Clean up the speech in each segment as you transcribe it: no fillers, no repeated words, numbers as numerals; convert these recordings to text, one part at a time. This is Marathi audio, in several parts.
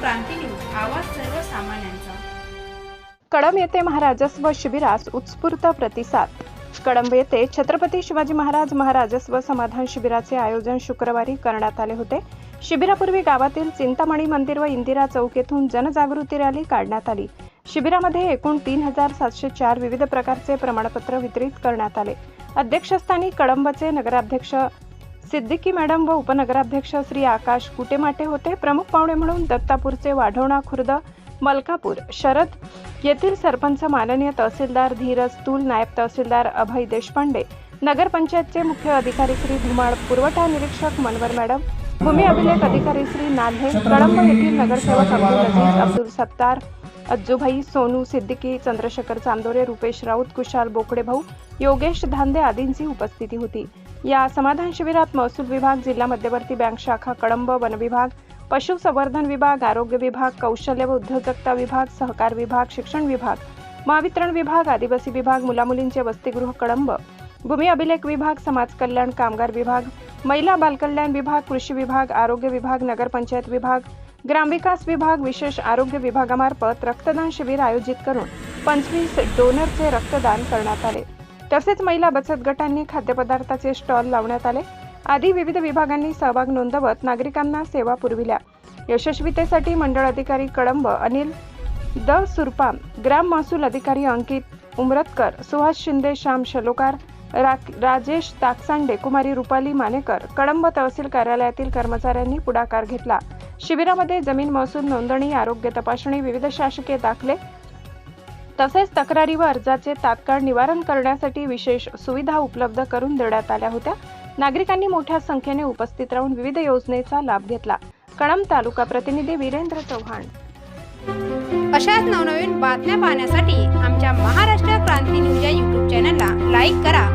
क्रांती न्यूज, आवाज सर्वसामान्यांचा। कळंब येथे महाराजस्व शिबिरास उत्स्फूर्त प्रतिसाद। कळंब येथे छत्रपती शिवाजी महाराजस्व समाधान शिबिराचे आयोजन शुक्रवारी करण्यात आले होते। शिबिरापूर्वी गावातील चिंतामणी मंदिर व इंदिरा चौक येथून जनजागृती रॅली काढण्यात आली। शिबिरामध्ये एकूण 3704 विविध प्रकारचे प्रमाणपत्र वितरित करण्यात आले। अध्यक्षस्थानी कळंबचे नगराध्यक्ष सिद्दीकी मॅडम व उपनगराध्यक्ष श्री आकाश कुटेमाटे होते। प्रमुख पाहुणे म्हणून दत्तापूरचे वाढवणा खुर्द, मलकापूर शरद येथील सरपंच माननीय तहसीलदार धीरज तुल, नायब तहसीलदार अभय देशपांडे, नगरपंचायतचे मुख्य अधिकारी श्री धुमाळ, पुरवठा निरीक्षक मनवर मॅडम, भूमी अभिलेख अधिकारी श्री नाल्हे, कळंब येथील नगरसेवक अब्दुल अजीज, अब्दुल सत्तार, अज्जूभाई, सोनू सिद्दीकी, चंद्रशेखर चांदोरे, रुपेश राऊत, कुशाल बोकडे भाऊ, योगेश धांदे आदींची उपस्थिती होती। या समाधान शिबिरात महसूल विभाग, जिल्हा मध्यवर्ती बँक शाखा कळंब, वन विभाग, पशुसंवर्धन विभाग, आरोग्य विभाग, कौशल्य व उद्योजकता विभाग, सहकार विभाग, शिक्षण विभाग, महावितरण विभाग, आदिवासी विभाग, मुलामुलींचे वसतिगृह कळंब, भूमी अभिलेख विभाग, समाज कल्याण कामगार विभाग, महिला बालकल्याण विभाग, कृषी विभाग, आरोग्य विभाग, नगरपंचायत विभाग, ग्रामविकास विभाग, विशेष आरोग्य विभागामार्फत रक्तदान शिबिर आयोजित करून 25 डोनरचे रक्तदान करण्यात आले। तसेच महिला बचत गटांनी खाद्यपदार्थाचे स्टॉल लावण्यात आले। आदी विविध विभागांनी सहभाग नोंदवत नागरिकांना सेवा पुरविल्या। यशस्वीतेसाठी मंडळ अधिकारी कळंब अनिल द सुरपाम, ग्राम महसूल अधिकारी अंकित उमरतकर, सुहास शिंदे, श्याम शलोकार, राजेश ताकसांडे, कुमारी रुपाली मानेकर, कळंब तहसील कार्यालयातील कर्मचाऱ्यांनी पुढाकार घेतला। शिबिरामध्ये जमीन महसूल नोंदणी, आरोग्य तपासणी, विविध शासकीय दाखले तसेच तक्रारी व अर्जाचे तात्काळ निवारण करण्यासाठी विशेष सुविधा उपलब्ध करून देण्यात आल्या होत्या। नागरिकांनी मोठ्या संख्येने उपस्थित राहून विविध योजनेचा लाभ घेतला। कळंब तालुका प्रतिनिधी वीरेंद्र चव्हाण। अशाच नवनवीन बातम्या पाहण्यासाठी आमच्या महाराष्ट्र क्रांती न्यूज या YouTube चॅनलला लाईक करा,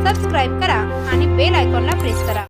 सबस्क्राईब करा आणि बेल आयकॉनला प्रेस करा।